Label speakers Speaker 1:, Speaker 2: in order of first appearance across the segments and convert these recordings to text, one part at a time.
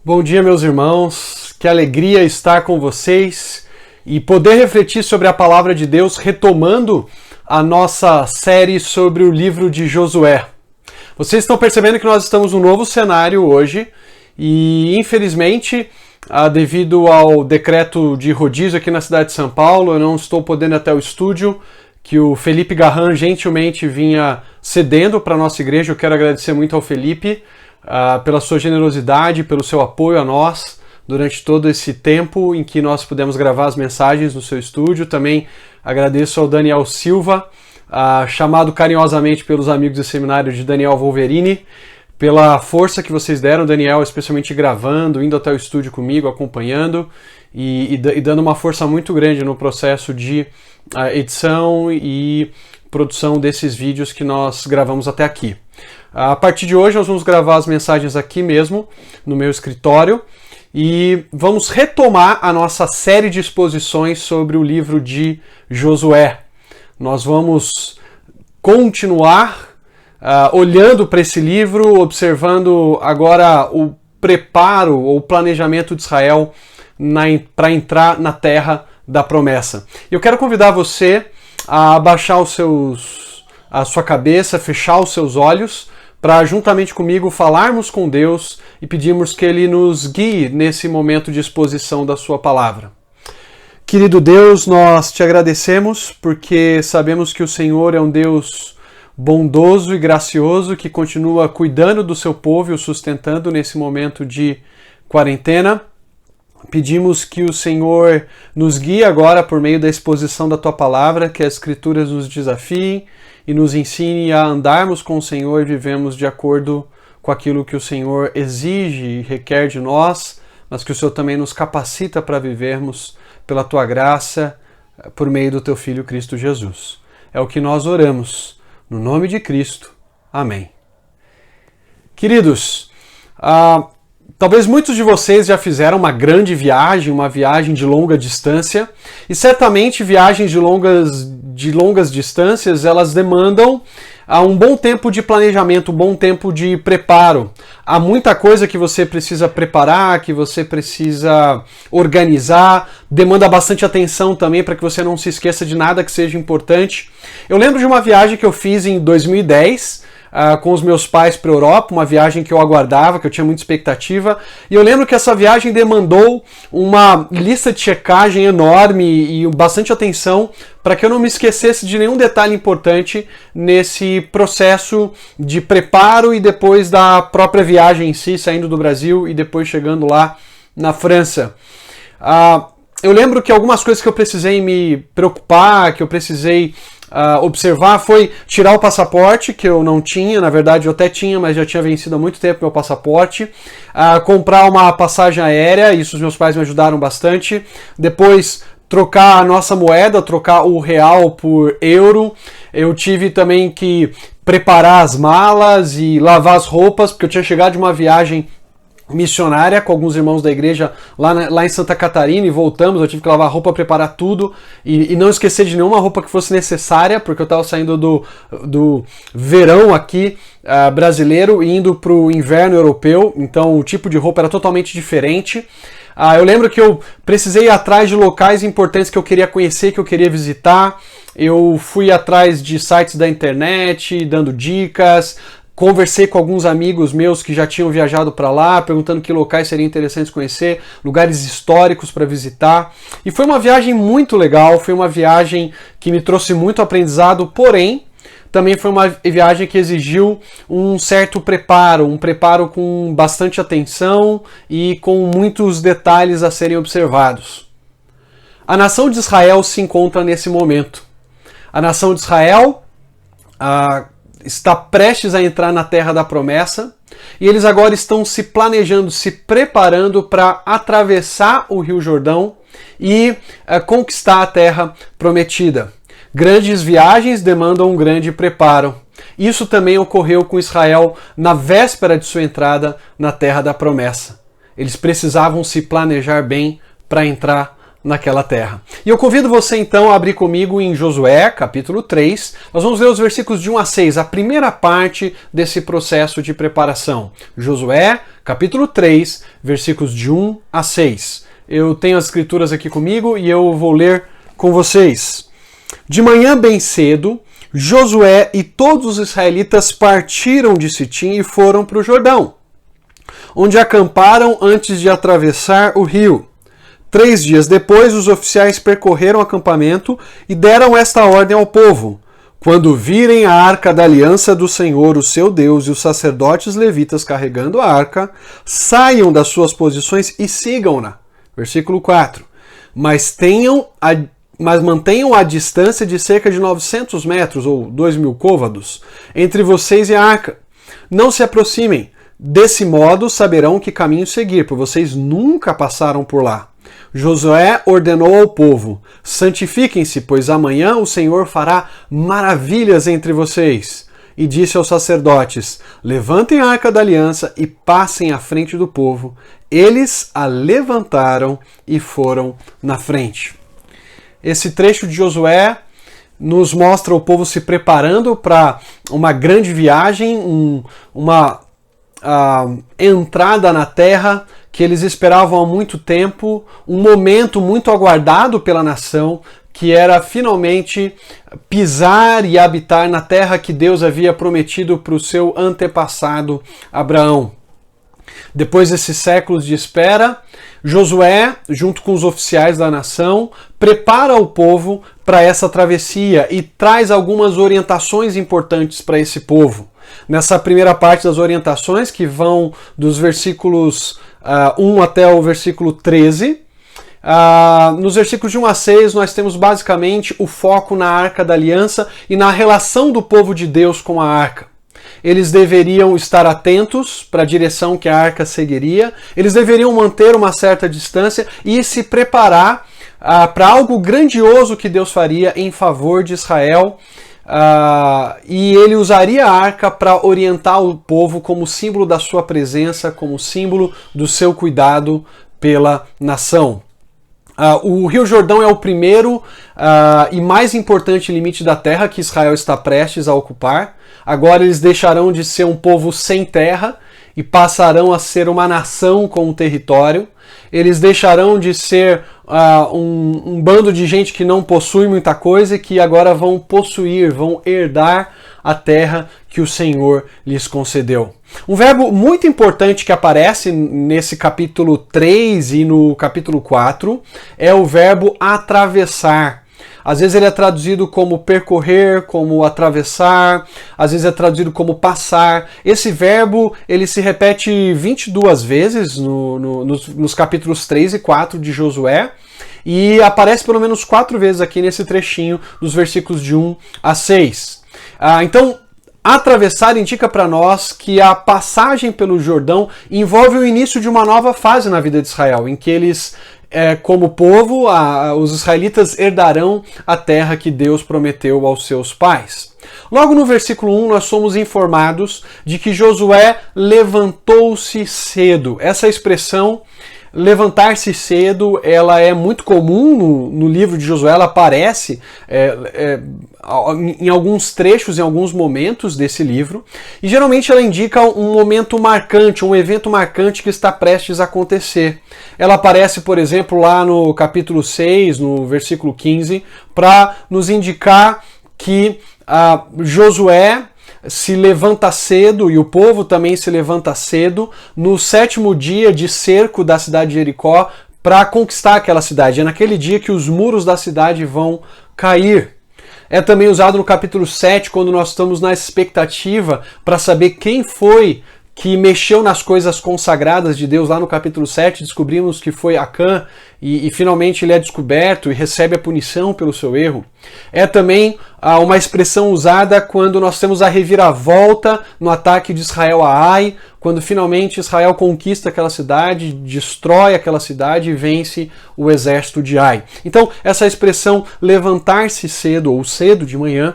Speaker 1: Bom dia, meus irmãos, que alegria estar com vocês e poder refletir sobre a palavra de Deus, retomando a nossa série sobre o livro de Josué. Vocês estão percebendo que nós estamos num novo cenário hoje e, infelizmente, devido ao decreto de rodízio aqui na cidade de São Paulo, eu não estou podendo ir até o estúdio, que o Felipe Garran gentilmente vinha cedendo para a nossa igreja. Eu quero agradecer muito ao Felipe pela sua generosidade, pelo seu apoio a nós durante todo esse tempo em que nós pudemos gravar as mensagens no seu estúdio. Também agradeço ao Daniel Silva, chamado carinhosamente pelos amigos do seminário de Daniel Wolverini, pela força que vocês deram, Daniel, especialmente gravando, indo até o estúdio comigo, acompanhando e dando uma força muito grande no processo de edição e produção desses vídeos que nós gravamos até aqui. A partir de hoje nós vamos gravar as mensagens aqui mesmo, no meu escritório, e vamos retomar a nossa série de exposições sobre o livro de Josué. Nós vamos continuar olhando para esse livro, observando agora o preparo ou o planejamento de Israel para entrar na terra da promessa. Eu quero convidar você a abaixar a sua cabeça, fechar os seus olhos, para juntamente comigo falarmos com Deus e pedirmos que Ele nos guie nesse momento de exposição da sua palavra. Querido Deus, nós te agradecemos porque sabemos que o Senhor é um Deus bondoso e gracioso que continua cuidando do seu povo e o sustentando nesse momento de quarentena. Pedimos que o Senhor nos guie agora por meio da exposição da Tua Palavra, que as Escrituras nos desafiem e nos ensine a andarmos com o Senhor e vivemos de acordo com aquilo que o Senhor exige e requer de nós, mas que o Senhor também nos capacita para vivermos pela Tua graça, por meio do Teu Filho Cristo Jesus. É o que nós oramos, no nome de Cristo. Amém. Queridos, talvez muitos de vocês já fizeram uma grande viagem, uma viagem de longa distância, e certamente viagens de longas distâncias, elas demandam um bom tempo de planejamento, um bom tempo de preparo. Há muita coisa que você precisa preparar, que você precisa organizar, demanda bastante atenção também para que você não se esqueça de nada que seja importante. Eu lembro de uma viagem que eu fiz em 2010, com os meus pais para a Europa, uma viagem que eu aguardava, que eu tinha muita expectativa, e eu lembro que essa viagem demandou uma lista de checagem enorme e bastante atenção para que eu não me esquecesse de nenhum detalhe importante nesse processo de preparo e depois da própria viagem em si, saindo do Brasil e depois chegando lá na França. Eu lembro que algumas coisas que eu precisei me preocupar, que eu precisei observar, foi tirar o passaporte, que eu não tinha, na verdade eu até tinha, mas já tinha vencido há muito tempo meu passaporte, comprar uma passagem aérea, isso os meus pais me ajudaram bastante, depois trocar a nossa moeda, trocar o real por euro. Eu tive também que preparar as malas e lavar as roupas, porque eu tinha chegado de uma viagem missionária com alguns irmãos da igreja lá em Santa Catarina e voltamos. Eu tive que lavar roupa, preparar tudo e não esquecer de nenhuma roupa que fosse necessária, porque eu estava saindo do verão aqui brasileiro e indo para o inverno europeu, então o tipo de roupa era totalmente diferente. Eu lembro que eu precisei ir atrás de locais importantes que eu queria conhecer, que eu queria visitar. Eu fui atrás de sites da internet, dando dicas. Conversei com alguns amigos meus que já tinham viajado para lá, perguntando que locais seriam interessantes conhecer, lugares históricos para visitar. E foi uma viagem muito legal, foi uma viagem que me trouxe muito aprendizado, porém, também foi uma viagem que exigiu um certo preparo, um preparo com bastante atenção e com muitos detalhes a serem observados. A nação de Israel se encontra nesse momento. A nação de Israel está prestes a entrar na terra da promessa e eles agora estão se planejando, se preparando para atravessar o Rio Jordão e conquistar a terra prometida. Grandes viagens demandam um grande preparo. Isso também ocorreu com Israel na véspera de sua entrada na terra da promessa. Eles precisavam se planejar bem para entrar naquela terra. E eu convido você então a abrir comigo em Josué, capítulo 3. Nós vamos ler os versículos de 1 a 6, a primeira parte desse processo de preparação. Josué, capítulo 3, versículos de 1 a 6. Eu tenho as escrituras aqui comigo e eu vou ler com vocês. De manhã bem cedo, Josué e todos os israelitas partiram de Sitim e foram para o Jordão, onde acamparam antes de atravessar o rio. 3 dias depois, os oficiais percorreram o acampamento e deram esta ordem ao povo: quando virem a arca da aliança do Senhor, o seu Deus, e os sacerdotes levitas carregando a arca, saiam das suas posições e sigam-na. Versículo 4. Mas mantenham a distância de cerca de 900 metros, ou 2.000 côvados, entre vocês e a arca. Não se aproximem. Desse modo saberão que caminho seguir, pois vocês nunca passaram por lá. Josué ordenou ao povo: santifiquem-se, pois amanhã o Senhor fará maravilhas entre vocês. E disse aos sacerdotes: levantem a arca da aliança e passem à frente do povo. Eles a levantaram e foram na frente. Esse trecho de Josué nos mostra o povo se preparando para uma grande viagem, uma entrada na terra que eles esperavam há muito tempo, um momento muito aguardado pela nação, que era finalmente pisar e habitar na terra que Deus havia prometido para o seu antepassado Abraão. Depois desses séculos de espera, Josué, junto com os oficiais da nação, prepara o povo para essa travessia e traz algumas orientações importantes para esse povo. Nessa primeira parte das orientações, que vão dos versículos 1 até o versículo 13, nos versículos de 1 a 6 nós temos basicamente o foco na Arca da Aliança e na relação do povo de Deus com a Arca. Eles deveriam estar atentos para a direção que a Arca seguiria, eles deveriam manter uma certa distância e se preparar para algo grandioso que Deus faria em favor de Israel. E ele usaria a arca para orientar o povo como símbolo da sua presença, como símbolo do seu cuidado pela nação. O Rio Jordão é o primeiro e mais importante limite da terra que Israel está prestes a ocupar. Agora eles deixarão de ser um povo sem terra e passarão a ser uma nação com um território. Eles deixarão de ser um bando de gente que não possui muita coisa e que agora vão possuir, vão herdar a terra que o Senhor lhes concedeu. Um verbo muito importante que aparece nesse capítulo 3 e no capítulo 4 é o verbo atravessar. Às vezes ele é traduzido como percorrer, como atravessar, às vezes é traduzido como passar. Esse verbo ele se repete 22 vezes nos capítulos 3 e 4 de Josué e aparece pelo menos 4 vezes aqui nesse trechinho dos versículos de 1 a 6. Então, atravessar indica para nós que a passagem pelo Jordão envolve o início de uma nova fase na vida de Israel, em que eles, como povo, os israelitas herdarão a terra que Deus prometeu aos seus pais. Logo no versículo 1 nós somos informados de que Josué levantou-se cedo. Essa expressão, levantar-se cedo, ela é muito comum no livro de Josué, ela aparece em alguns trechos, em alguns momentos desse livro, e geralmente ela indica um momento marcante, um evento marcante que está prestes a acontecer. Ela aparece, por exemplo, lá no capítulo 6, no versículo 15, para nos indicar que Josué se levanta cedo e o povo também se levanta cedo no 7º dia de cerco da cidade de Jericó para conquistar aquela cidade. É naquele dia que os muros da cidade vão cair. É também usado no capítulo 7, quando nós estamos na expectativa para saber quem foi que mexeu nas coisas consagradas de Deus. Lá no capítulo 7 descobrimos que foi Acã e finalmente ele é descoberto e recebe a punição pelo seu erro. É também uma expressão usada quando nós temos a reviravolta no ataque de Israel a Ai, quando finalmente Israel conquista aquela cidade, destrói aquela cidade e vence o exército de Ai. Então essa expressão levantar-se cedo ou cedo de manhã,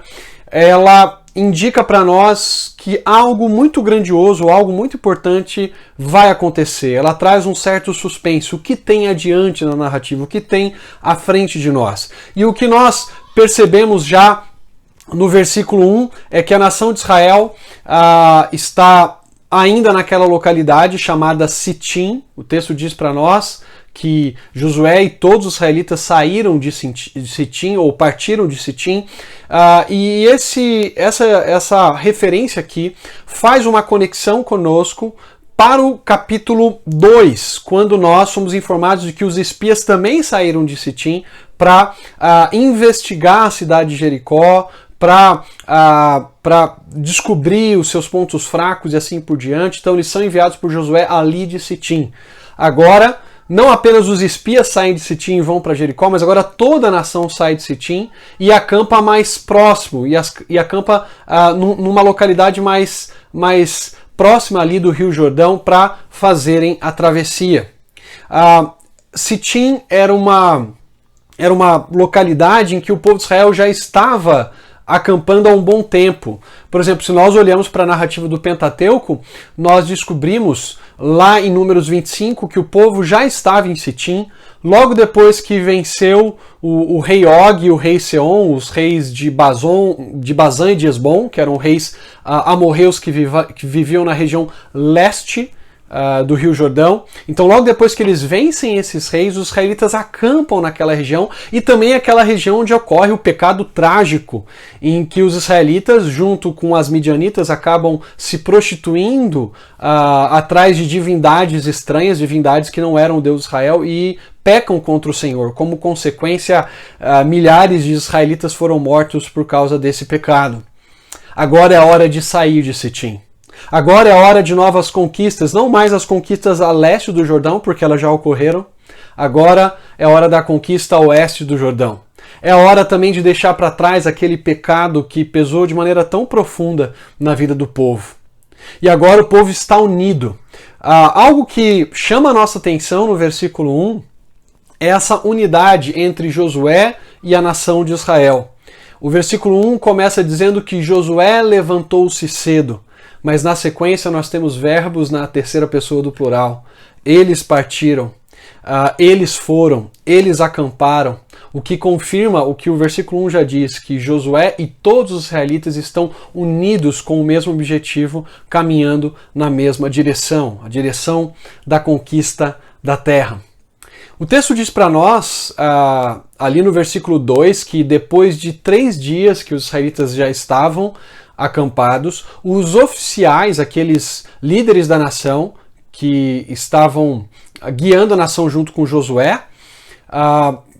Speaker 1: ela indica para nós que algo muito grandioso, algo muito importante vai acontecer. Ela traz um certo suspense, o que tem adiante na narrativa, o que tem à frente de nós. E o que nós percebemos já no versículo 1 é que a nação de Israel está ainda naquela localidade chamada Sitim. O texto diz para nós que Josué e todos os israelitas saíram de Sitim, ou partiram de Sitim, e essa referência aqui faz uma conexão conosco para o capítulo 2, quando nós somos informados de que os espias também saíram de Sitim para investigar a cidade de Jericó, para descobrir os seus pontos fracos e assim por diante. Então eles são enviados por Josué ali de Sitim. Agora, não apenas os espias saem de Sitim e vão para Jericó, mas agora toda a nação sai de Sitim e acampa mais próximo, e acampa numa localidade mais próxima ali do Rio Jordão para fazerem a travessia. Sitim era uma localidade em que o povo de Israel já estava acampando há um bom tempo. Por exemplo, se nós olhamos para a narrativa do Pentateuco, nós descobrimos lá em Números 25 que o povo já estava em Sitim, logo depois que venceu o rei Og e o rei Seom, os reis de Bazã e de Esbom, que eram reis amorreus que viviam na região leste do Rio Jordão. Então logo depois que eles vencem esses reis, os israelitas acampam naquela região, e também aquela região onde ocorre o pecado trágico, em que os israelitas, junto com as midianitas, acabam se prostituindo atrás de divindades estranhas, divindades que não eram o Deus de Israel, e pecam contra o Senhor. Como consequência, milhares de israelitas foram mortos por causa desse pecado. Agora é a hora de sair de Sitim. Agora é a hora de novas conquistas, não mais as conquistas a leste do Jordão, porque elas já ocorreram. Agora é a hora da conquista a oeste do Jordão. É a hora também de deixar para trás aquele pecado que pesou de maneira tão profunda na vida do povo. E agora o povo está unido. Algo que chama a nossa atenção no versículo 1 é essa unidade entre Josué e a nação de Israel. O versículo 1 começa dizendo que Josué levantou-se cedo. Mas na sequência nós temos verbos na terceira pessoa do plural. Eles partiram, eles foram, eles acamparam, o que confirma o que o versículo 1 já diz, que Josué e todos os israelitas estão unidos com o mesmo objetivo, caminhando na mesma direção, a direção da conquista da terra. O texto diz para nós, ali no versículo 2, que depois de 3 dias que os israelitas já estavam acampados, os oficiais, aqueles líderes da nação que estavam guiando a nação junto com Josué,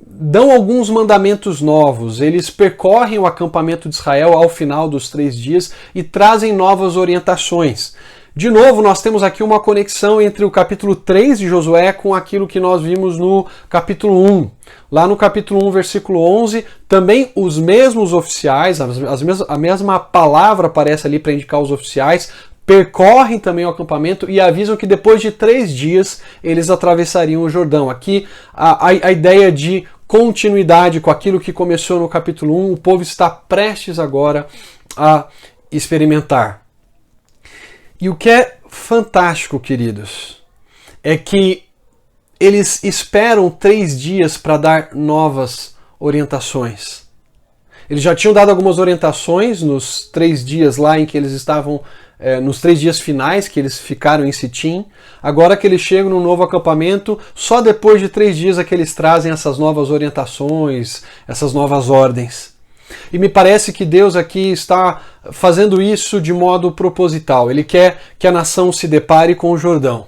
Speaker 1: dão alguns mandamentos novos. Eles percorrem o acampamento de Israel ao final dos 3 dias e trazem novas orientações. De novo, nós temos aqui uma conexão entre o capítulo 3 de Josué com aquilo que nós vimos no capítulo 1. Lá no capítulo 1, versículo 11, também os mesmos oficiais, a mesma palavra aparece ali para indicar os oficiais, percorrem também o acampamento e avisam que depois de 3 dias eles atravessariam o Jordão. Aqui a ideia de continuidade com aquilo que começou no capítulo 1, o povo está prestes agora a experimentar. E o que é fantástico, queridos, é que eles esperam 3 dias para dar novas orientações. Eles já tinham dado algumas orientações nos 3 dias lá em que eles estavam, nos 3 dias finais que eles ficaram em Sitim. Agora que eles chegam no novo acampamento, só depois de 3 dias é que eles trazem essas novas orientações, essas novas ordens. E me parece que Deus aqui está fazendo isso de modo proposital. Ele quer que a nação se depare com o Jordão.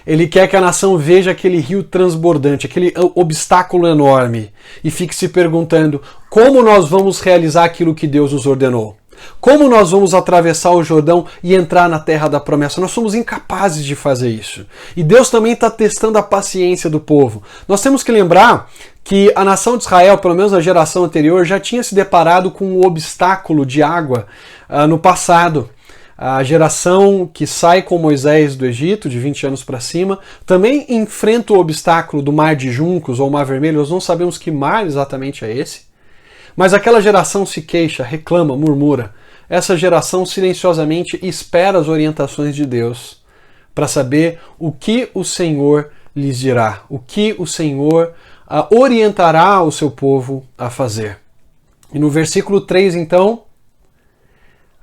Speaker 1: Ele quer que a nação veja aquele rio transbordante, aquele obstáculo enorme, e fique se perguntando como nós vamos realizar aquilo que Deus nos ordenou. Como nós vamos atravessar o Jordão e entrar na terra da promessa? Nós somos incapazes de fazer isso. E Deus também está testando a paciência do povo. Nós temos que lembrar que a nação de Israel, pelo menos a geração anterior, já tinha se deparado com um obstáculo de água no passado. A geração que sai com Moisés do Egito, de 20 anos para cima, também enfrenta o obstáculo do Mar de Juncos ou Mar Vermelho. Nós não sabemos que mar exatamente é esse. Mas aquela geração se queixa, reclama, murmura. essa geração silenciosamente espera as orientações de Deus para saber o que o Senhor lhes dirá, o que o Senhor orientará o seu povo a fazer. E no versículo 3, então,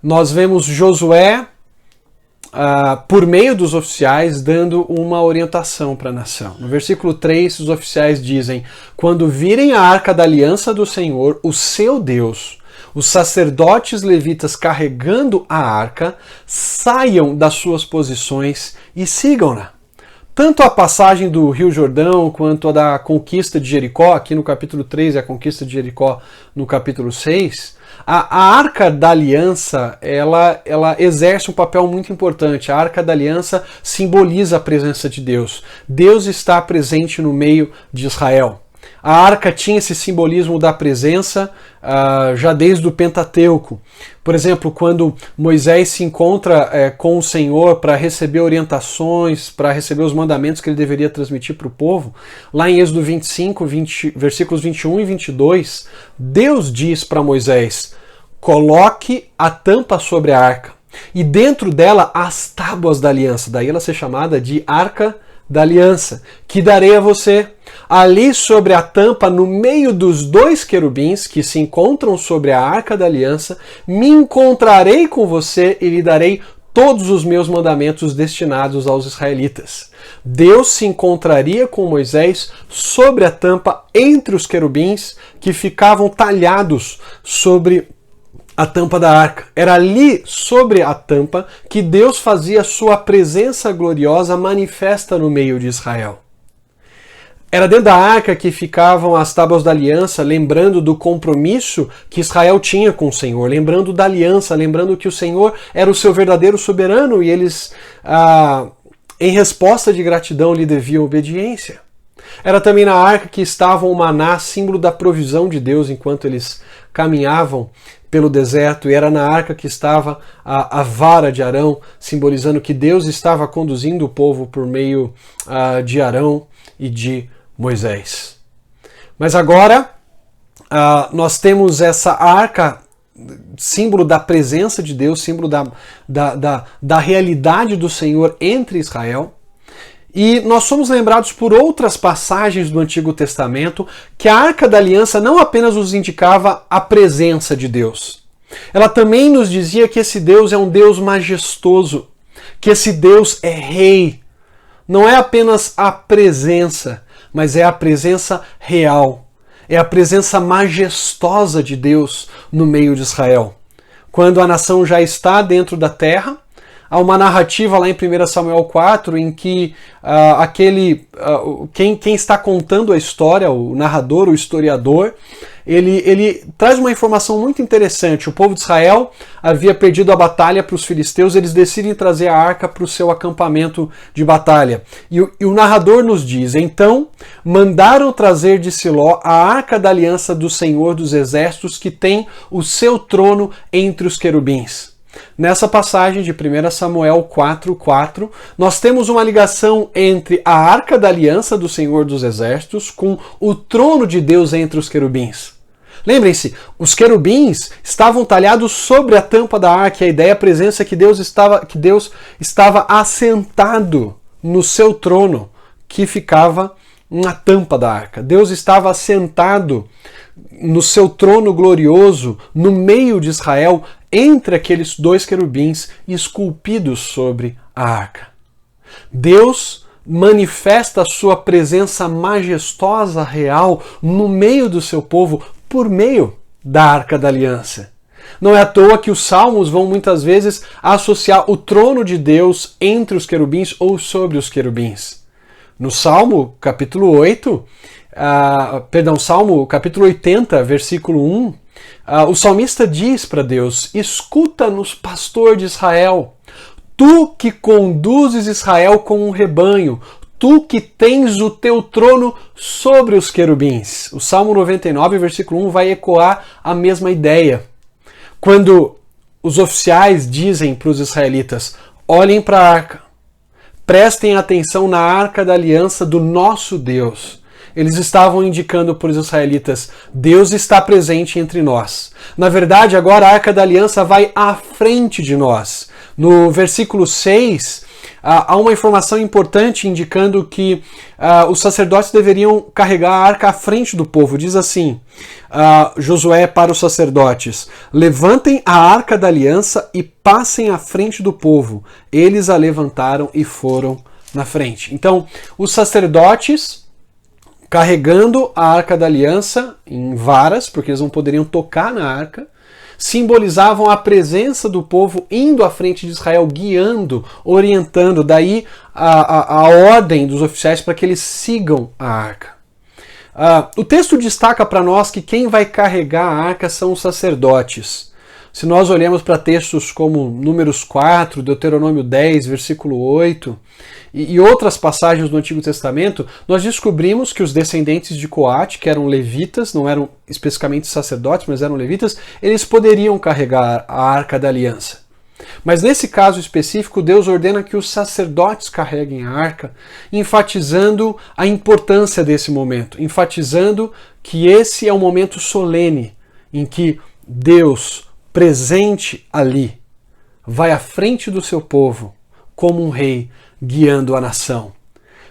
Speaker 1: nós vemos Josué, por meio dos oficiais, dando uma orientação para a nação. No versículo 3, os oficiais dizem: quando virem a arca da aliança do Senhor, o seu Deus, os sacerdotes levitas carregando a arca, saiam das suas posições e sigam-na. Tanto a passagem do Rio Jordão quanto a da conquista de Jericó, aqui no capítulo 3 e a conquista de Jericó no capítulo 6, a Arca da Aliança, ela exerce um papel muito importante. A Arca da Aliança simboliza a presença de Deus. Deus está presente no meio de Israel. A arca tinha esse simbolismo da presença já desde o Pentateuco. Por exemplo, quando Moisés se encontra com o Senhor para receber orientações, para receber os mandamentos que ele deveria transmitir para o povo, lá em Êxodo 25, versículos 21 e 22, Deus diz para Moisés: coloque a tampa sobre a arca e dentro dela as tábuas da aliança. Daí ela ser chamada de Arca da Aliança, que darei a você. Ali sobre a tampa, no meio dos dois querubins que se encontram sobre a Arca da Aliança, me encontrarei com você e lhe darei todos os meus mandamentos destinados aos israelitas. Deus se encontraria com Moisés sobre a tampa entre os querubins que ficavam talhados sobre a tampa da arca. Era ali, sobre a tampa, que Deus fazia sua presença gloriosa manifesta no meio de Israel. Era dentro da arca que ficavam as tábuas da aliança, lembrando do compromisso que Israel tinha com o Senhor, lembrando da aliança, lembrando que o Senhor era o seu verdadeiro soberano e eles, em resposta de gratidão, lhe deviam obediência. Era também na arca que estava o maná, símbolo da provisão de Deus enquanto eles caminhavam pelo deserto, e era na arca que estava a vara de Arão, simbolizando que Deus estava conduzindo o povo por meio de Arão e de Moisés. Mas agora nós temos essa arca, símbolo da presença de Deus, símbolo da realidade do Senhor entre Israel. E nós somos lembrados por outras passagens do Antigo Testamento que a Arca da Aliança não apenas nos indicava a presença de Deus. Ela também nos dizia que esse Deus é um Deus majestoso, que esse Deus é rei. Não é apenas a presença, mas é a presença real. É a presença majestosa de Deus no meio de Israel. Quando a nação já está dentro da terra, há uma narrativa lá em 1 Samuel 4 em que quem está contando a história, o narrador, o historiador, ele traz uma informação muito interessante. O povo de Israel havia perdido a batalha para os filisteus, eles decidem trazer a arca para o seu acampamento de batalha. E o narrador nos diz: então mandaram trazer de Siló a arca da aliança do Senhor dos Exércitos, que tem o seu trono entre os querubins. Nessa passagem de 1 Samuel 4:4, nós temos uma ligação entre a Arca da Aliança do Senhor dos Exércitos com o trono de Deus entre os querubins. Lembrem-se, os querubins estavam talhados sobre a tampa da arca, e a ideia, a presença é que Deus estava assentado no seu trono, que ficava na tampa da arca. Deus estava assentado no seu trono glorioso, no meio de Israel, entre aqueles dois querubins esculpidos sobre a arca. Deus manifesta a sua presença majestosa, real, no meio do seu povo, por meio da Arca da Aliança. Não é à toa que os salmos vão muitas vezes associar o trono de Deus entre os querubins ou sobre os querubins. No Salmo capítulo 80, versículo 1, o salmista diz para Deus: escuta-nos, pastor de Israel, tu que conduzes Israel como um rebanho, tu que tens o teu trono sobre os querubins. O Salmo 99, versículo 1, vai ecoar a mesma ideia. Quando os oficiais dizem para os israelitas: olhem para a arca, prestem atenção na arca da aliança do nosso Deus. eles estavam indicando para os israelitas: Deus está presente entre nós. Na verdade, agora a Arca da Aliança vai à frente de nós. No versículo 6, há uma informação importante indicando que os sacerdotes deveriam carregar a arca à frente do povo. Diz assim, Josué para os sacerdotes: levantem a Arca da Aliança e passem à frente do povo. Eles a levantaram e foram na frente. Então, os sacerdotes carregando a Arca da Aliança em varas, porque eles não poderiam tocar na arca, simbolizavam a presença do povo indo à frente de Israel, guiando, orientando, daí a ordem dos oficiais para que eles sigam a arca. O texto destaca para nós que quem vai carregar a arca são os sacerdotes. Se nós olhamos para textos como Números 4, Deuteronômio 10, versículo 8, e outras passagens do Antigo Testamento, nós descobrimos que os descendentes de Coate, que eram levitas, não eram especificamente sacerdotes, mas eram levitas, eles poderiam carregar a Arca da Aliança. Mas nesse caso específico, Deus ordena que os sacerdotes carreguem a arca, enfatizando a importância desse momento, enfatizando que esse é um momento solene em que Deus, presente ali, vai à frente do seu povo como um rei guiando a nação.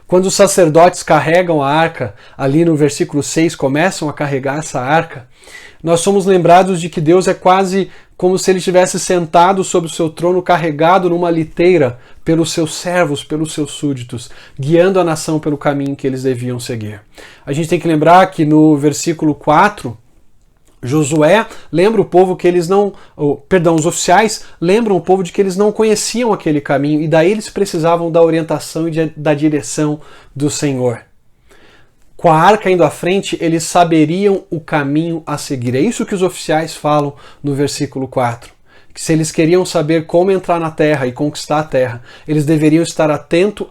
Speaker 1: Quando os sacerdotes carregam a arca, ali no versículo 6, começam a carregar essa arca, nós somos lembrados de que Deus é quase como se ele estivesse sentado sobre o seu trono, carregado numa liteira pelos seus servos, pelos seus súditos, guiando a nação pelo caminho que eles deviam seguir. A gente tem que lembrar que no versículo 4, Josué lembra o povo que eles não... os oficiais lembram o povo de que eles não conheciam aquele caminho e daí eles precisavam da orientação e da direção do Senhor. Com a arca indo à frente, eles saberiam o caminho a seguir. É isso que os oficiais falam no versículo 4. Que se eles queriam saber como entrar na terra e conquistar a terra, eles deveriam estar atentos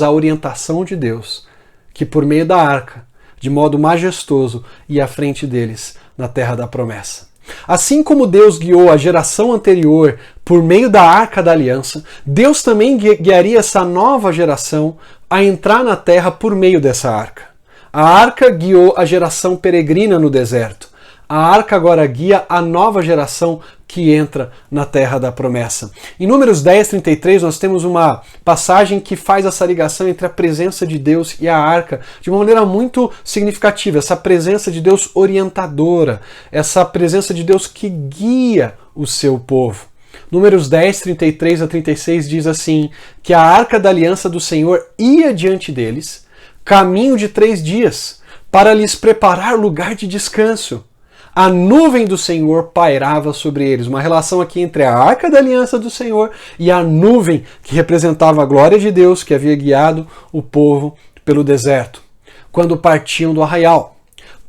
Speaker 1: à orientação de Deus, que por meio da arca, de modo majestoso, ia à frente deles na terra da promessa. Assim como Deus guiou a geração anterior por meio da Arca da Aliança, Deus também guiaria essa nova geração a entrar na terra por meio dessa arca. A arca guiou a geração peregrina no deserto. A arca agora guia a nova geração que entra na terra da promessa. Em Números 10, 33, nós temos uma passagem que faz essa ligação entre a presença de Deus e a arca de uma maneira muito significativa. Essa presença de Deus orientadora, essa presença de Deus que guia o seu povo. Números 10, 33 a 36 diz assim, que a arca da aliança do Senhor ia diante deles, caminho de 3 dias, para lhes preparar lugar de descanso. A nuvem do Senhor pairava sobre eles. Uma relação aqui entre a arca da aliança do Senhor e a nuvem que representava a glória de Deus que havia guiado o povo pelo deserto. Quando partiam do arraial.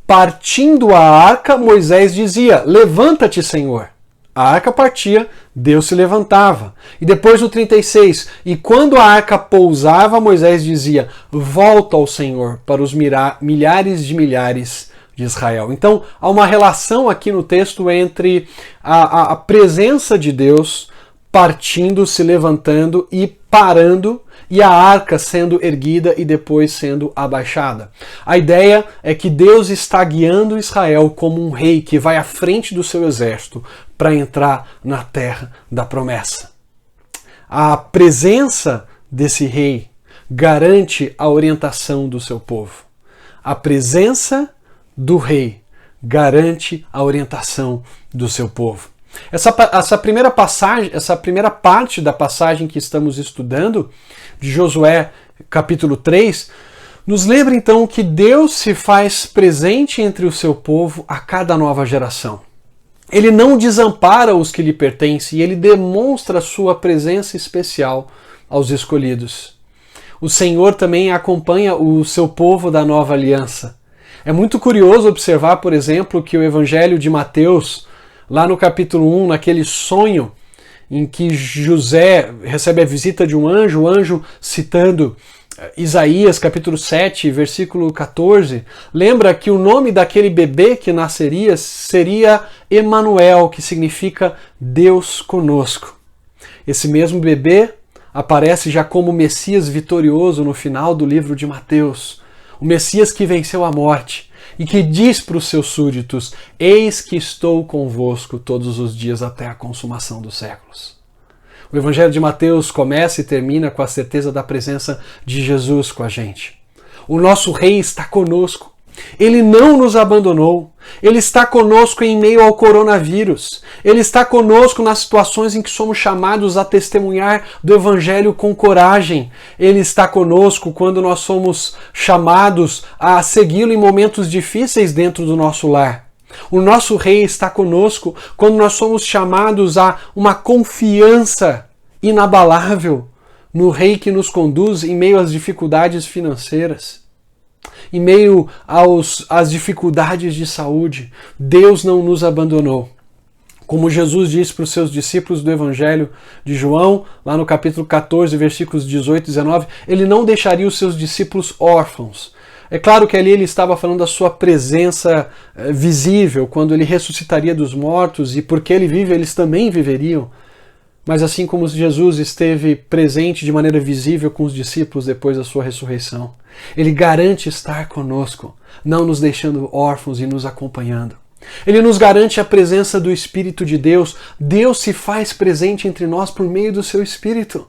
Speaker 1: Partindo a arca, Moisés dizia, levanta-te, Senhor. A arca partia, Deus se levantava. E depois no 36, e quando a arca pousava, Moisés dizia, volta ao Senhor para os milhares de milhares de Israel. Então, há uma relação aqui no texto entre a presença de Deus partindo, se levantando e parando, e a arca sendo erguida e depois sendo abaixada. A ideia é que Deus está guiando Israel como um rei que vai à frente do seu exército para entrar na terra da promessa. A presença desse rei garante a orientação do seu povo. A presença do rei garante a orientação do seu povo. Essa primeira parte da passagem que estamos estudando, de Josué capítulo 3, nos lembra então que Deus se faz presente entre o seu povo a cada nova geração. Ele não desampara os que lhe pertencem e ele demonstra a sua presença especial aos escolhidos. O Senhor também acompanha o seu povo da nova aliança. É muito curioso observar, por exemplo, que o Evangelho de Mateus, lá no capítulo 1, naquele sonho em que José recebe a visita de um anjo, o anjo citando Isaías capítulo 7, versículo 14, lembra que o nome daquele bebê que nasceria seria Emanuel, que significa Deus conosco. Esse mesmo bebê aparece já como Messias vitorioso no final do livro de Mateus, o Messias que venceu a morte e que diz para os seus súditos: eis que estou convosco todos os dias até a consumação dos séculos. O Evangelho de Mateus começa e termina com a certeza da presença de Jesus com a gente. O nosso Rei está conosco. Ele não nos abandonou. Ele está conosco em meio ao coronavírus. Ele está conosco nas situações em que somos chamados a testemunhar do Evangelho com coragem. Ele está conosco quando nós somos chamados a segui-lo em momentos difíceis dentro do nosso lar. O nosso Rei está conosco quando nós somos chamados a uma confiança inabalável no Rei que nos conduz em meio às dificuldades financeiras. Em meio às dificuldades de saúde, Deus não nos abandonou. Como Jesus disse para os seus discípulos do Evangelho de João, lá no capítulo 14, versículos 18 e 19, ele não deixaria os seus discípulos órfãos. É claro que ali ele estava falando da sua presença visível, quando ele ressuscitaria dos mortos, e porque ele vive, eles também viveriam. Mas assim como Jesus esteve presente de maneira visível com os discípulos depois da sua ressurreição, ele garante estar conosco, não nos deixando órfãos e nos acompanhando. Ele nos garante a presença do Espírito de Deus. Deus se faz presente entre nós por meio do seu Espírito.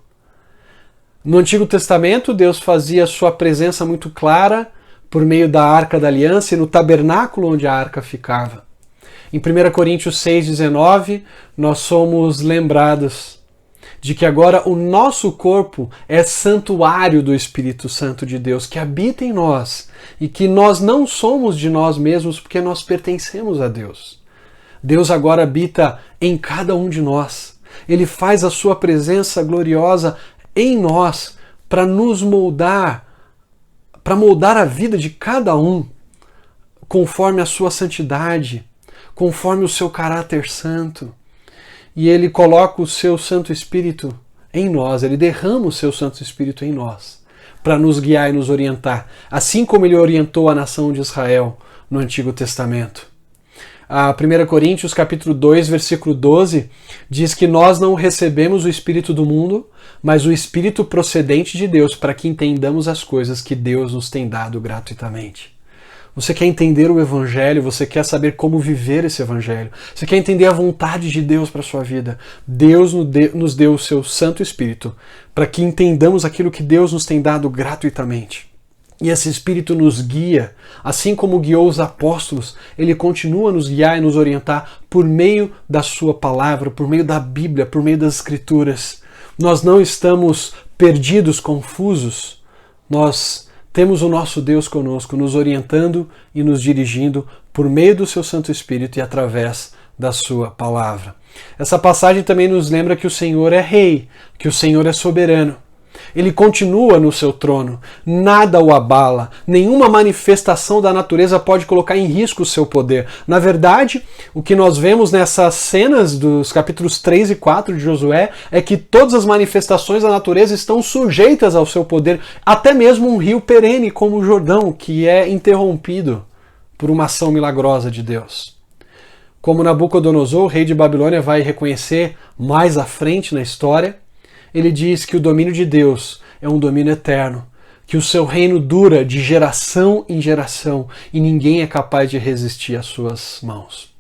Speaker 1: No Antigo Testamento, Deus fazia sua presença muito clara por meio da Arca da Aliança e no tabernáculo onde a arca ficava. Em 1 Coríntios 6,19, nós somos lembrados de que agora o nosso corpo é santuário do Espírito Santo de Deus, que habita em nós, e que nós não somos de nós mesmos porque nós pertencemos a Deus. Deus agora habita em cada um de nós. Ele faz a sua presença gloriosa em nós para nos moldar, para moldar a vida de cada um conforme a sua santidade, conforme o seu caráter santo. E ele coloca o seu Santo Espírito em nós, ele derrama o seu Santo Espírito em nós, para nos guiar e nos orientar, assim como ele orientou a nação de Israel no Antigo Testamento. A 1 Coríntios capítulo 2, versículo 12, diz que nós não recebemos o Espírito do mundo, mas o Espírito procedente de Deus, para que entendamos as coisas que Deus nos tem dado gratuitamente. Você quer entender o Evangelho, você quer saber como viver esse Evangelho, você quer entender a vontade de Deus para a sua vida. Deus nos deu o seu Santo Espírito para que entendamos aquilo que Deus nos tem dado gratuitamente. E esse Espírito nos guia, assim como guiou os apóstolos, ele continua a nos guiar e nos orientar por meio da sua palavra, por meio da Bíblia, por meio das Escrituras. Nós não estamos perdidos, confusos, nós temos o nosso Deus conosco, nos orientando e nos dirigindo por meio do seu Santo Espírito e através da sua palavra. Essa passagem também nos lembra que o Senhor é Rei, que o Senhor é soberano. Ele continua no seu trono, nada o abala, nenhuma manifestação da natureza pode colocar em risco o seu poder. Na verdade, o que nós vemos nessas cenas dos capítulos 3 e 4 de Josué é que todas as manifestações da natureza estão sujeitas ao seu poder, até mesmo um rio perene como o Jordão, que é interrompido por uma ação milagrosa de Deus. Como Nabucodonosor, rei de Babilônia, vai reconhecer mais à frente na história, ele diz que o domínio de Deus é um domínio eterno, que o seu reino dura de geração em geração e ninguém é capaz de resistir às suas mãos.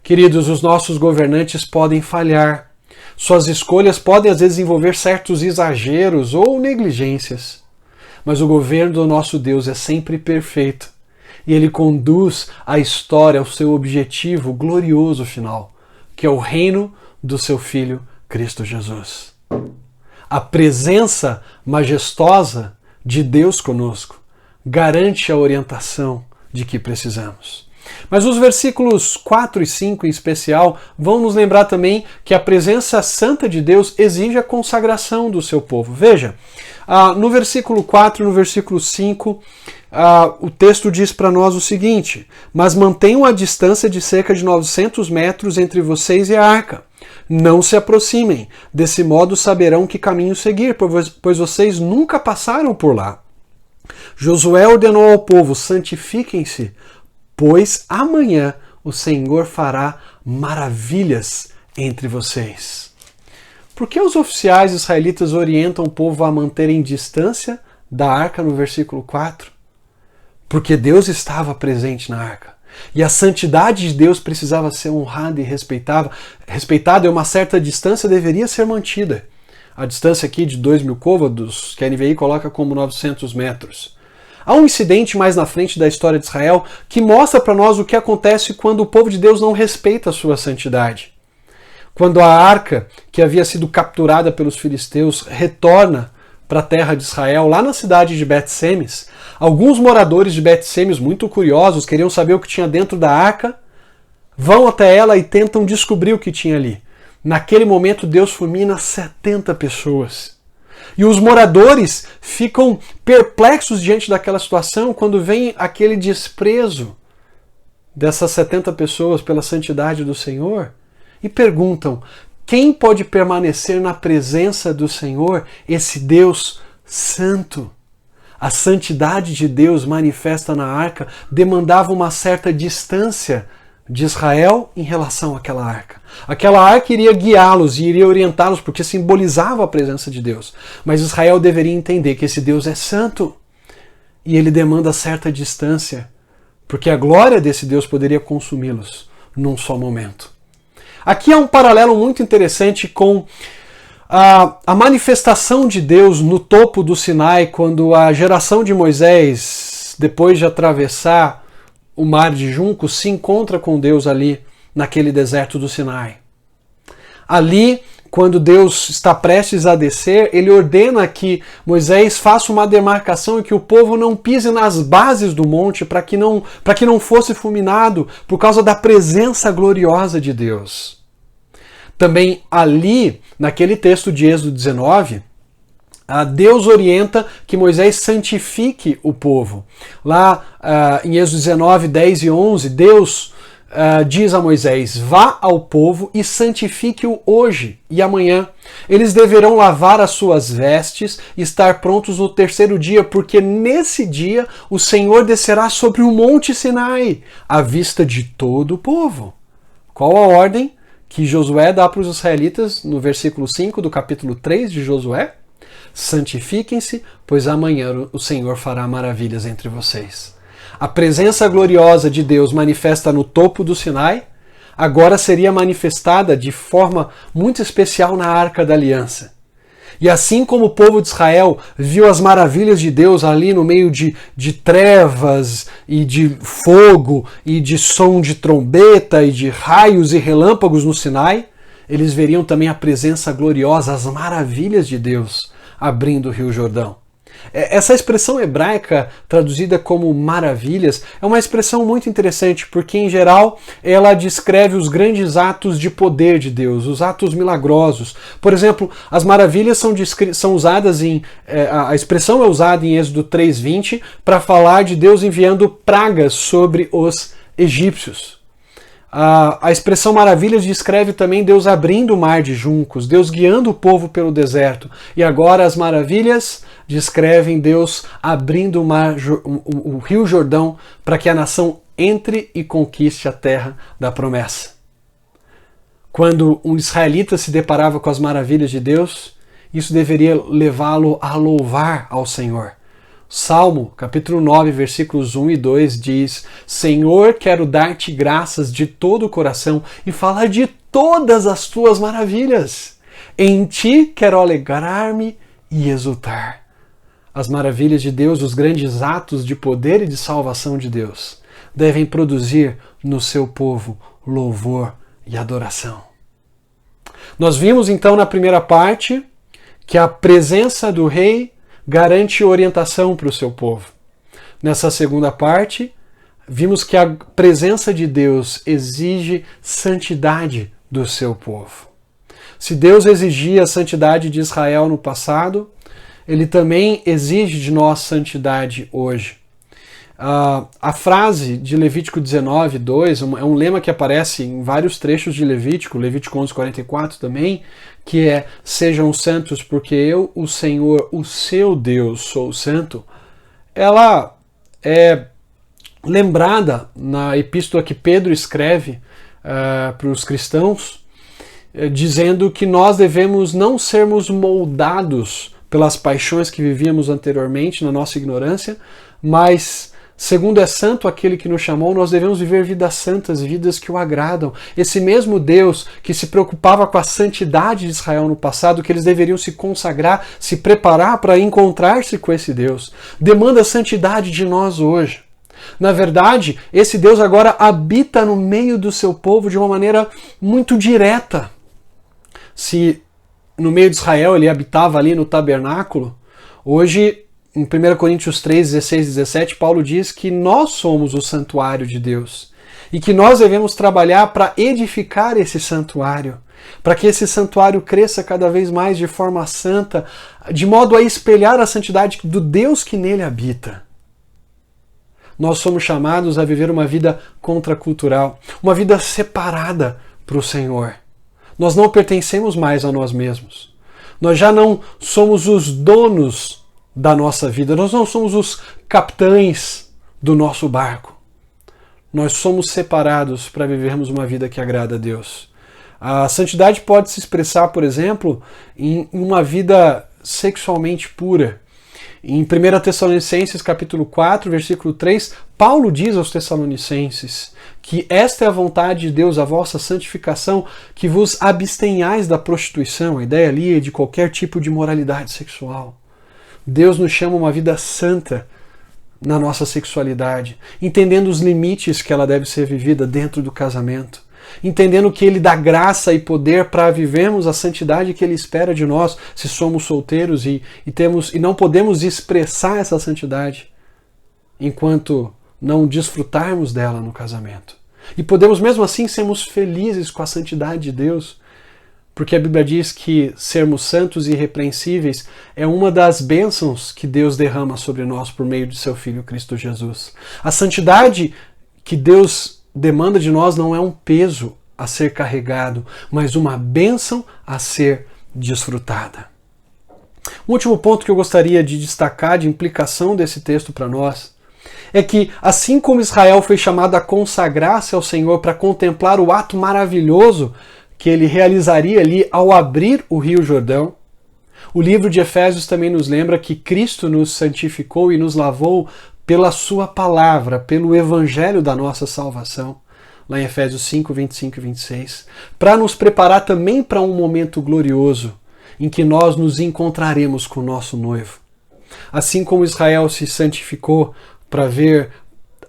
Speaker 1: Queridos, os nossos governantes podem falhar, suas escolhas podem às vezes envolver certos exageros ou negligências, mas o governo do nosso Deus é sempre perfeito e ele conduz a história ao seu objetivo glorioso final, que é o reino do seu Filho Cristo Jesus. A presença majestosa de Deus conosco garante a orientação de que precisamos. Mas os versículos 4 e 5 em especial vão nos lembrar também que a presença santa de Deus exige a consagração do seu povo. Veja, no versículo 4 e no versículo 5, o texto diz para nós o seguinte: mas mantenham a distância de cerca de 900 metros entre vocês e a arca. Não se aproximem, desse modo saberão que caminho seguir, pois vocês nunca passaram por lá. Josué ordenou ao povo: santifiquem-se, pois amanhã o Senhor fará maravilhas entre vocês. Por que os oficiais israelitas orientam o povo a manterem distância da arca no versículo 4? porque Deus estava presente na arca. E a santidade de Deus precisava ser honrada e respeitada, e uma certa distância deveria ser mantida. A distância aqui de 2.000 côvados, que a NVI coloca como 900 metros. Há um incidente mais na frente da história de Israel que mostra para nós o que acontece quando o povo de Deus não respeita a sua santidade. Quando a arca, que havia sido capturada pelos filisteus, retorna para a terra de Israel, lá na cidade de Bet-Semes, alguns moradores de Bet-Semes, muito curiosos, queriam saber o que tinha dentro da arca, vão até ela e tentam descobrir o que tinha ali. Naquele momento, Deus fulmina 70 pessoas. E os moradores ficam perplexos diante daquela situação quando vem aquele desprezo dessas 70 pessoas pela santidade do Senhor e perguntam: quem pode permanecer na presença do Senhor, esse Deus santo? A santidade de Deus manifesta na arca demandava uma certa distância de Israel em relação àquela arca. Aquela arca iria guiá-los e iria orientá-los porque simbolizava a presença de Deus. Mas Israel deveria entender que esse Deus é santo e ele demanda certa distância, porque a glória desse Deus poderia consumi-los num só momento. Aqui há um paralelo muito interessante com a manifestação de Deus no topo do Sinai, quando a geração de Moisés, depois de atravessar o mar de juncos, se encontra com Deus ali naquele deserto do Sinai. Ali, quando Deus está prestes a descer, ele ordena que Moisés faça uma demarcação e que o povo não pise nas bases do monte para que não fosse fulminado por causa da presença gloriosa de Deus. Também ali, naquele texto de Êxodo 19, Deus orienta que Moisés santifique o povo. Lá em Êxodo 19, 10 e 11, Deus diz a Moisés: vá ao povo e santifique-o hoje e amanhã. Eles deverão lavar as suas vestes e estar prontos no terceiro dia, porque nesse dia o Senhor descerá sobre o monte Sinai, à vista de todo o povo. Qual a ordem que Josué dá para os israelitas no versículo 5 do capítulo 3 de Josué? Santifiquem-se, pois amanhã o Senhor fará maravilhas entre vocês. A presença gloriosa de Deus manifesta no topo do Sinai, agora seria manifestada de forma muito especial na Arca da Aliança. E assim como o povo de Israel viu as maravilhas de Deus ali no meio de trevas e de fogo e de som de trombeta e de raios e relâmpagos no Sinai, eles veriam também a presença gloriosa, as maravilhas de Deus abrindo o Rio Jordão. Essa expressão hebraica, traduzida como maravilhas, é uma expressão muito interessante, porque em geral ela descreve os grandes atos de poder de Deus, os atos milagrosos. Por exemplo, as maravilhas são usadas a expressão é usada em Êxodo 3:20 para falar de Deus enviando pragas sobre os egípcios. A expressão maravilhas descreve também Deus abrindo o mar de juncos, Deus guiando o povo pelo deserto. E agora as maravilhas descrevem Deus abrindo o Rio Jordão para que a nação entre e conquiste a terra da promessa. Quando um israelita se deparava com as maravilhas de Deus, isso deveria levá-lo a louvar ao Senhor. Salmo, capítulo 9, versículos 1 e 2 diz: Senhor, quero dar-te graças de todo o coração e falar de todas as tuas maravilhas. Em ti quero alegrar-me e exultar. As maravilhas de Deus, os grandes atos de poder e de salvação de Deus, devem produzir no seu povo louvor e adoração. Nós vimos então na primeira parte que a presença do rei garante orientação para o seu povo. Nessa segunda parte, vimos que a presença de Deus exige santidade do seu povo. Se Deus exigia a santidade de Israel no passado, ele também exige de nós santidade hoje. A frase de Levítico 19, 2, é um lema que aparece em vários trechos de Levítico 11, 44 também, que é: sejam santos porque eu, o Senhor, o seu Deus, sou santo. Ela é lembrada na epístola que Pedro escreve para os cristãos, dizendo que nós devemos não sermos moldados pelas paixões que vivíamos anteriormente na nossa ignorância, mas Segundo é santo aquele que nos chamou, nós devemos viver vidas santas, vidas que o agradam. Esse mesmo Deus que se preocupava com a santidade de Israel no passado, que eles deveriam se consagrar, se preparar para encontrar-se com esse Deus, demanda a santidade de nós hoje. Na verdade, esse Deus agora habita no meio do seu povo de uma maneira muito direta. Se no meio de Israel ele habitava ali no tabernáculo, hoje em 1 Coríntios 3, 16 e 17, Paulo diz que nós somos o santuário de Deus e que nós devemos trabalhar para edificar esse santuário, para que esse santuário cresça cada vez mais de forma santa, de modo a espelhar a santidade do Deus que nele habita. Nós somos chamados a viver uma vida contracultural, uma vida separada para o Senhor. Nós não pertencemos mais a nós mesmos. Nós já não somos os donos da nossa vida. Nós não somos os capitães do nosso barco. Nós somos separados para vivermos uma vida que agrada a Deus. A santidade pode se expressar, por exemplo, em uma vida sexualmente pura. Em 1 Tessalonicenses capítulo 4, versículo 3, Paulo diz aos Tessalonicenses que esta é a vontade de Deus, a vossa santificação, que vos abstenhais da prostituição. A ideia ali é de qualquer tipo de moralidade sexual. Deus nos chama uma vida santa na nossa sexualidade, entendendo os limites que ela deve ser vivida dentro do casamento, entendendo que Ele dá graça e poder para vivermos a santidade que Ele espera de nós se somos solteiros e não podemos expressar essa santidade enquanto não desfrutarmos dela no casamento. E podemos mesmo assim sermos felizes com a santidade de Deus, porque a Bíblia diz que sermos santos e irrepreensíveis é uma das bênçãos que Deus derrama sobre nós por meio de seu Filho Cristo Jesus. A santidade que Deus demanda de nós não é um peso a ser carregado, mas uma bênção a ser desfrutada. Um último ponto que eu gostaria de destacar de implicação desse texto para nós é que, assim como Israel foi chamado a consagrar-se ao Senhor para contemplar o ato maravilhoso que ele realizaria ali ao abrir o Rio Jordão, o livro de Efésios também nos lembra que Cristo nos santificou e nos lavou pela sua palavra, pelo evangelho da nossa salvação, lá em Efésios 5, 25 e 26, para nos preparar também para um momento glorioso em que nós nos encontraremos com o nosso noivo. Assim como Israel se santificou para ver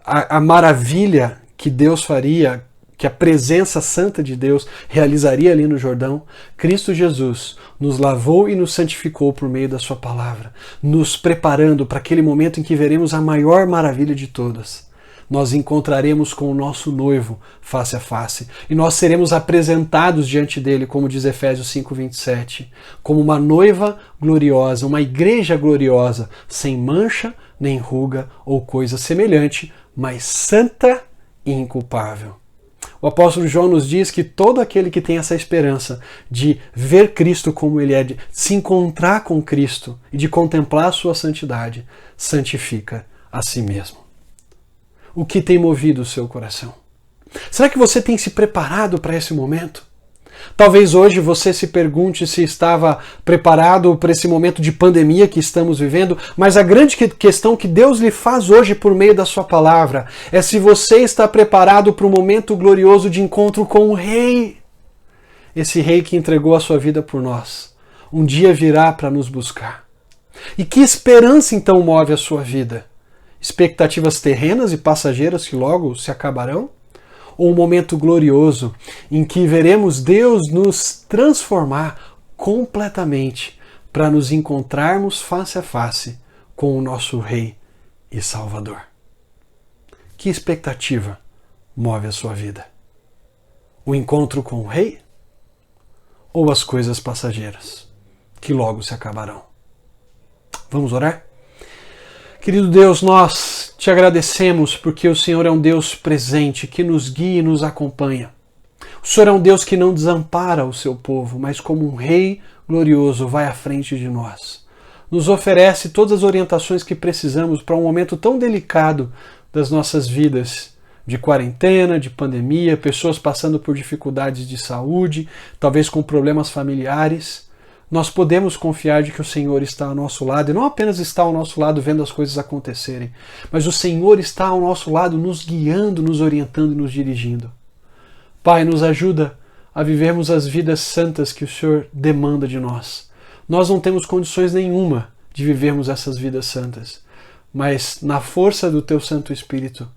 Speaker 1: a maravilha que Deus faria, que a presença santa de Deus realizaria ali no Jordão, Cristo Jesus nos lavou e nos santificou por meio da sua palavra, nos preparando para aquele momento em que veremos a maior maravilha de todas. Nós encontraremos com o nosso noivo face a face e nós seremos apresentados diante dele, como diz Efésios 5:27, como uma noiva gloriosa, uma igreja gloriosa, sem mancha, nem ruga ou coisa semelhante, mas santa e inculpável. O apóstolo João nos diz que todo aquele que tem essa esperança de ver Cristo como Ele é, de se encontrar com Cristo e de contemplar a sua santidade, santifica a si mesmo. O que tem movido o seu coração? Será que você tem se preparado para esse momento? Talvez hoje você se pergunte se estava preparado para esse momento de pandemia que estamos vivendo, mas a grande questão que Deus lhe faz hoje por meio da sua palavra é se você está preparado para o momento glorioso de encontro com o Rei. Esse Rei que entregou a sua vida por nós, um dia virá para nos buscar. E que esperança então move a sua vida? Expectativas terrenas e passageiras que logo se acabarão? Ou um momento glorioso em que veremos Deus nos transformar completamente para nos encontrarmos face a face com o nosso Rei e Salvador? Que expectativa move a sua vida? O encontro com o Rei? Ou as coisas passageiras que logo se acabarão? Vamos orar? Querido Deus, nós te agradecemos porque o Senhor é um Deus presente, que nos guia e nos acompanha. O Senhor é um Deus que não desampara o seu povo, mas como um Rei glorioso vai à frente de nós. Nos oferece todas as orientações que precisamos para um momento tão delicado das nossas vidas, de quarentena, de pandemia, pessoas passando por dificuldades de saúde, talvez com problemas familiares, nós podemos confiar de que o Senhor está ao nosso lado, e não apenas está ao nosso lado vendo as coisas acontecerem, mas o Senhor está ao nosso lado nos guiando, nos orientando e nos dirigindo. Pai, nos ajuda a vivermos as vidas santas que o Senhor demanda de nós. Nós não temos condições nenhuma de vivermos essas vidas santas, mas na força do Teu Santo Espírito,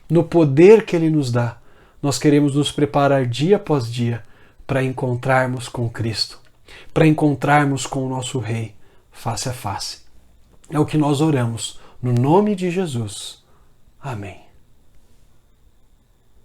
Speaker 1: no poder que Ele nos dá, nós queremos nos preparar dia após dia para encontrarmos com Cristo, para encontrarmos com o nosso Rei face a face. É o que nós oramos, no nome de Jesus. Amém.